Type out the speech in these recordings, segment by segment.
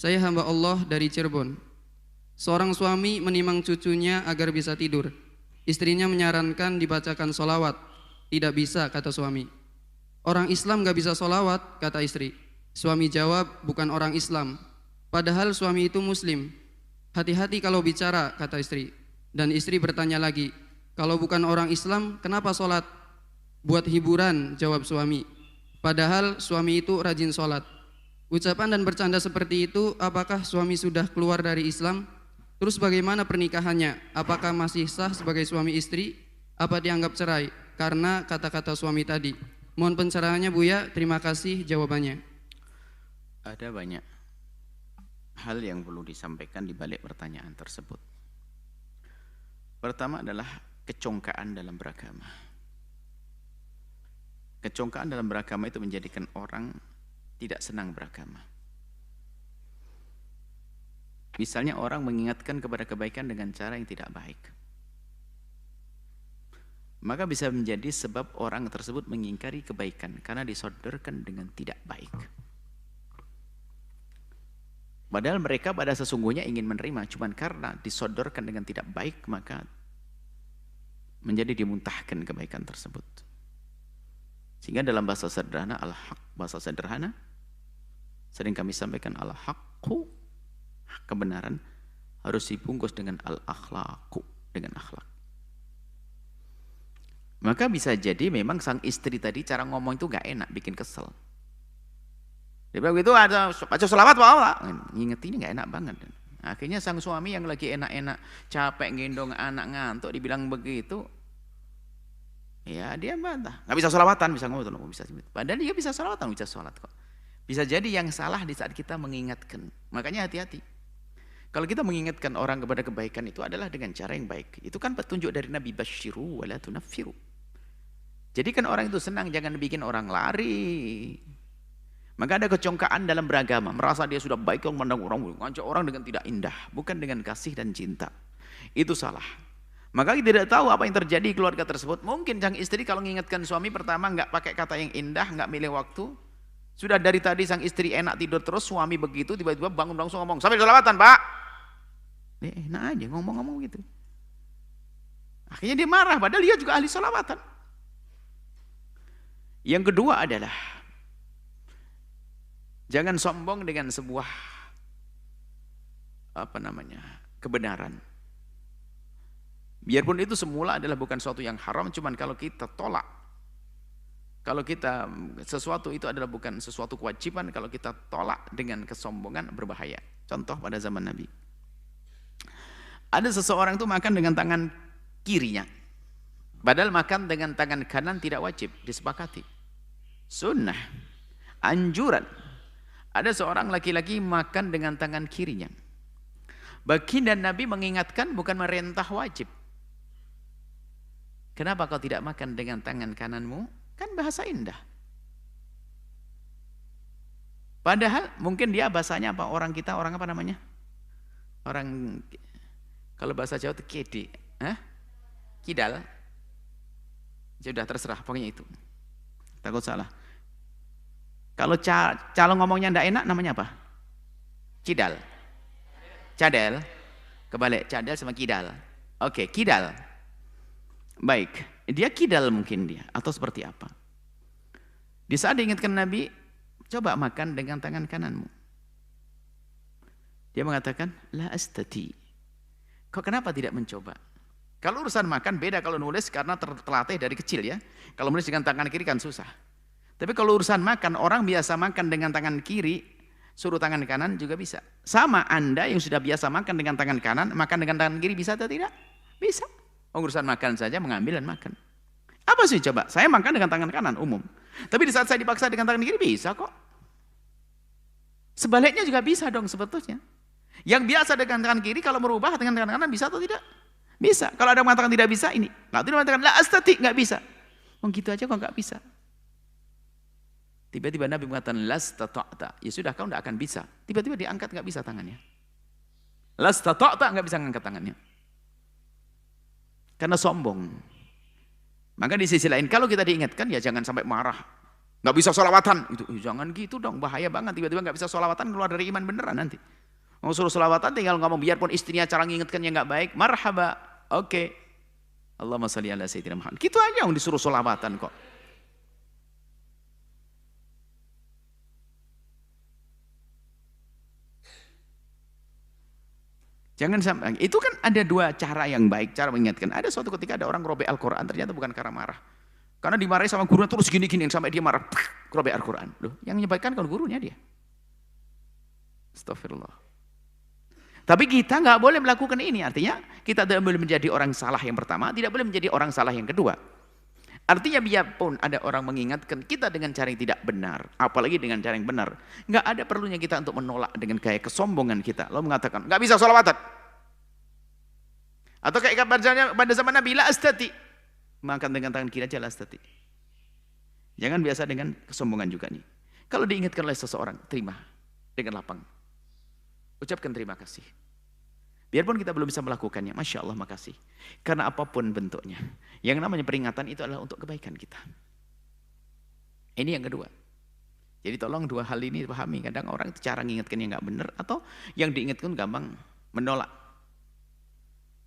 Saya hamba Allah dari Cirebon. Seorang suami menimang cucunya agar bisa tidur. Istrinya menyarankan dibacakan solawat. Tidak bisa, kata suami. Orang Islam gak bisa solawat, kata istri. Suami jawab, bukan orang Islam. Padahal suami itu Muslim. Hati-hati kalau bicara, kata istri. Dan istri bertanya lagi, kalau bukan orang Islam, kenapa sholat? Buat hiburan, jawab suami. Padahal suami itu rajin sholat. Ucapan dan bercanda seperti itu, apakah suami sudah keluar dari Islam? Terus bagaimana pernikahannya? Apakah masih sah sebagai suami istri? Apa dianggap cerai? Karena kata-kata suami tadi. Mohon pencerahannya Buya, terima kasih jawabannya. Ada banyak hal yang perlu disampaikan di balik pertanyaan tersebut. Pertama adalah kecongkaan dalam beragama. Kecongkaan dalam beragama itu menjadikan orang tidak senang beragama. Misalnya orang mengingatkan kepada kebaikan dengan cara yang tidak baik. Maka bisa menjadi sebab orang tersebut mengingkari kebaikan karena disodorkan dengan tidak baik. Padahal mereka pada sesungguhnya ingin menerima, cuman karena disodorkan dengan tidak baik maka menjadi dimuntahkan kebaikan tersebut. Sehingga dalam bahasa sederhana, al-haq, bahasa sederhana, sering kami sampaikan al-haqqu, kebenaran, harus dibungkus dengan al-akhlaqu, dengan akhlak. Maka bisa jadi memang sang istri tadi cara ngomong itu gak enak, bikin kesel. Dia bilang gitu, ada baca sholawat apa? Ngingetin gak enak banget. Akhirnya sang suami yang lagi enak-enak, capek gendong anak ngantuk, dibilang begitu, ya dia bantah. Gak bisa sholawatan, bisa ngomong, bisa. Padahal dia bisa sholawatan, bisa sholat kok. Bisa jadi yang salah di saat kita mengingatkan. Makanya hati-hati. Kalau kita mengingatkan orang kepada kebaikan itu adalah dengan cara yang baik. Itu kan petunjuk dari Nabi, basyiru wa la tunaffiru. Jadi kan orang itu senang, jangan bikin orang lari. Maka ada kecongkaan dalam beragama, merasa dia sudah baik, memandang orang, ngajak orang dengan tidak indah, bukan dengan kasih dan cinta. Itu salah. Maka kita tidak tahu apa yang terjadi di keluarga tersebut. Mungkin sang istri kalau mengingatkan suami pertama nggak pakai kata yang indah, nggak milih waktu. Sudah dari tadi sang istri enak tidur terus, suami begitu, tiba-tiba bangun langsung ngomong, sambil sholawatan Pak. Enak aja ngomong-ngomong gitu. Akhirnya dia marah, padahal dia juga ahli sholawatan. Yang kedua adalah jangan sombong dengan sebuah kebenaran. Biarpun itu semula adalah bukan sesuatu yang haram, cuman kalau kita tolak, kalau kita sesuatu itu adalah bukan sesuatu kewajiban, kalau kita tolak dengan kesombongan berbahaya. Contoh pada zaman Nabi. Ada seseorang itu makan dengan tangan kirinya. Padahal makan dengan tangan kanan tidak wajib, disepakati. Sunnah, anjuran. Ada seorang laki-laki makan dengan tangan kirinya. Baginda Nabi mengingatkan bukan merintah wajib. Kenapa kau tidak makan dengan tangan kananmu? Kan bahasa indah. Padahal mungkin dia bahasanya apa? Orang kita, orang apa namanya? Orang, kalau bahasa Jawa itu kedi. Kidal. Sudah terserah, pokoknya itu. Takut salah. Kalau calon ngomongnya ndak enak namanya apa? Kidal. Cadel. Kebalik, cadel sama kidal. Oke, kidal. Baik, dia kidal mungkin dia atau seperti apa? Di saat diingatkan Nabi, coba makan dengan tangan kananmu. Dia mengatakan, la astati. Kau kenapa tidak mencoba? Kalau urusan makan beda kalau nulis karena terlatih dari kecil ya. Kalau menulis dengan tangan kiri kan susah. Tapi kalau urusan makan, orang biasa makan dengan tangan kiri, suruh tangan kanan juga bisa. Sama Anda yang sudah biasa makan dengan tangan kanan, makan dengan tangan kiri bisa atau tidak? Bisa. Urusan makan saja mengambil dan makan. Apa sih coba? Saya makan dengan tangan kanan umum. Tapi di saat saya dipaksa dengan tangan kiri bisa kok. Sebaliknya juga bisa dong sebetulnya. Yang biasa dengan tangan kiri kalau merubah dengan tangan kanan bisa atau tidak? Bisa. Kalau ada yang mengatakan tidak bisa, ini. Nggak tidak mengatakan la astati, nggak bisa. Gitu aja kok nggak bisa. Tiba-tiba Nabi mengatakan lastata'ta. Ya sudah, kau nggak akan bisa. Tiba-tiba diangkat nggak bisa tangannya. Lastata'ta nggak bisa ngangkat tangannya. Karena sombong. Maka di sisi lain kalau kita diingatkan ya jangan sampai marah. nggak bisa sholawatan. Itu jangan gitu dong, bahaya banget. Tiba-tiba nggak bisa sholawatan, keluar dari iman beneran nanti. Mau suruh sholawatan tinggal ngomong, biarpun istrinya cara ngingetkannya nggak baik, marhaba, oke. Allahumma sholli ala sayyidina Muhammad. Gitu aja yang disuruh sholawatan kok. Jangan sampai, itu kan ada dua cara yang baik, cara mengingatkan. Ada suatu ketika ada orang robek Al-Quran, ternyata bukan karena marah. Karena dimarahi sama gurunya terus gini-gini, sampai dia marah, robek Al-Quran. Loh, yang menyampaikan kan gurunya dia. Astagfirullah. Tapi kita nggak boleh melakukan ini, artinya kita tidak boleh menjadi orang salah yang pertama, tidak boleh menjadi orang salah yang kedua. Artinya biarpun ada orang mengingatkan kita dengan cara yang tidak benar, apalagi dengan cara yang benar, nggak ada perlunya kita untuk menolak dengan gaya kesombongan kita. Lalu mengatakan, nggak bisa sholawatan. Atau kayak pada zaman Nabi, la astati. Makan dengan tangan kiri aja la astati. Jangan biasa dengan kesombongan juga nih. Kalau diingatkan oleh seseorang, terima dengan lapang. Ucapkan terima kasih. Biarpun kita belum bisa melakukannya, Masya Allah makasih. Karena apapun bentuknya, yang namanya peringatan itu adalah untuk kebaikan kita. Ini yang kedua. Jadi tolong dua hal ini pahami. Kadang orang cara ngingetkannya nggak benar, atau yang diingatkan gampang menolak.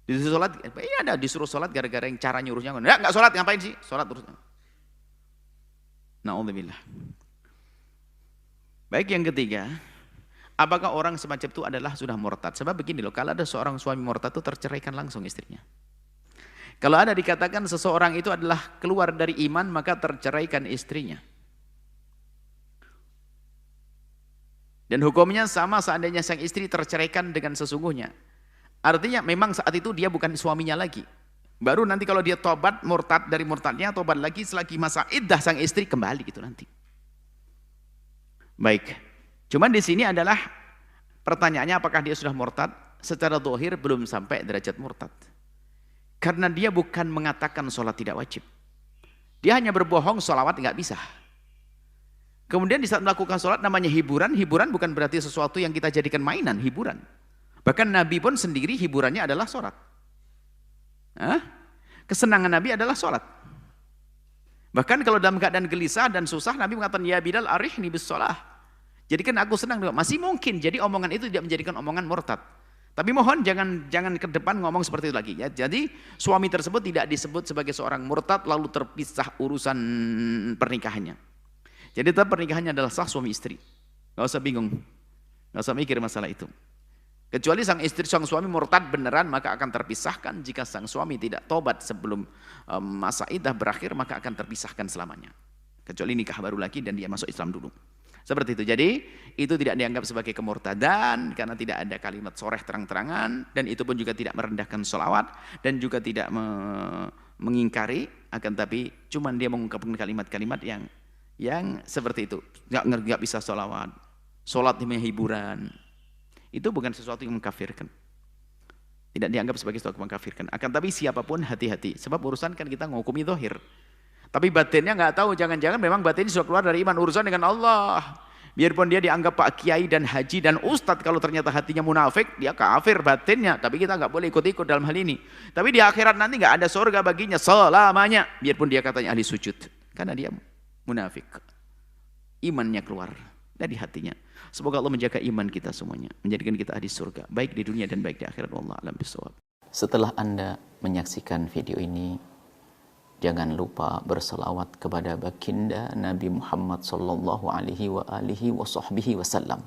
Disuruh sholat, iya ada disuruh sholat gara-gara yang cara nyuruhnya. Nggak sholat, ngapain sih? Sholat terus. Na'udzubillah. Baik, yang ketiga, apakah orang semacam itu adalah sudah murtad? Sebab begini loh, kalau ada seorang suami murtad itu terceraikan langsung istrinya. Kalau ada dikatakan seseorang itu adalah keluar dari iman, maka terceraikan istrinya. Dan hukumnya sama seandainya sang istri terceraikan dengan sesungguhnya. Artinya memang saat itu dia bukan suaminya lagi. Baru nanti kalau dia tobat, murtad dari murtadnya, tobat lagi selagi masa iddah sang istri kembali gitu nanti. Baik. Cuman di sini adalah pertanyaannya, apakah dia sudah murtad? Secara zahir belum sampai derajat murtad. Karena dia bukan mengatakan sholat tidak wajib. Dia hanya berbohong, sholawat nggak bisa. Kemudian di saat melakukan sholat namanya hiburan. Hiburan bukan berarti sesuatu yang kita jadikan mainan, hiburan. Bahkan Nabi pun sendiri hiburannya adalah sholat. Kesenangan Nabi adalah sholat. Bahkan kalau dalam keadaan gelisah dan susah, Nabi mengatakan, ya Bilal arihni bis sholah. Jadikan aku senang. Masih mungkin, jadi omongan itu tidak menjadikan omongan murtad. Tapi mohon jangan ke depan ngomong seperti itu lagi. Ya. Jadi suami tersebut tidak disebut sebagai seorang murtad lalu terpisah urusan pernikahannya. Jadi tetap pernikahannya adalah sah suami istri. Gak usah bingung, gak usah mikir masalah itu. Kecuali sang suami murtad beneran, maka akan terpisahkan. Jika sang suami tidak tobat sebelum masa iddah berakhir, maka akan terpisahkan selamanya. Kecuali nikah baru lagi dan dia masuk Islam dulu. Seperti itu. Jadi itu tidak dianggap sebagai kemurtadan karena tidak ada kalimat soreh terang-terangan, dan itu pun juga tidak merendahkan sholawat dan juga tidak mengingkari, akan tapi cuman dia mengungkapkan kalimat-kalimat yang seperti itu. Nggak bisa sholawat, sholat demi hiburan. Itu bukan sesuatu yang mengkafirkan. Tidak dianggap sebagai sesuatu yang mengkafirkan. Akan tapi siapapun hati-hati. Sebab urusan kan kita menghukumi zahir. Tapi batinnya nggak tahu. Jangan-jangan memang batinnya sudah keluar dari iman. Urusan dengan Allah. Biarpun dia dianggap Pak Kiai dan Haji dan Ustadz, kalau ternyata hatinya munafik, dia kafir batinnya. Tapi kita nggak boleh ikut-ikut dalam hal ini. Tapi di akhirat nanti nggak ada surga baginya selamanya. Biarpun dia katanya ahli sujud. Karena dia munafik. Imannya keluar dari hatinya. Semoga Allah menjaga iman kita semuanya, menjadikan kita ahli surga, baik di dunia dan baik di akhirat. Wallahu a'lam bishawab. Setelah Anda menyaksikan video ini, jangan lupa berselawat kepada baginda Nabi Muhammad sallallahu alaihi wa alihi wa sahbihi wasallam.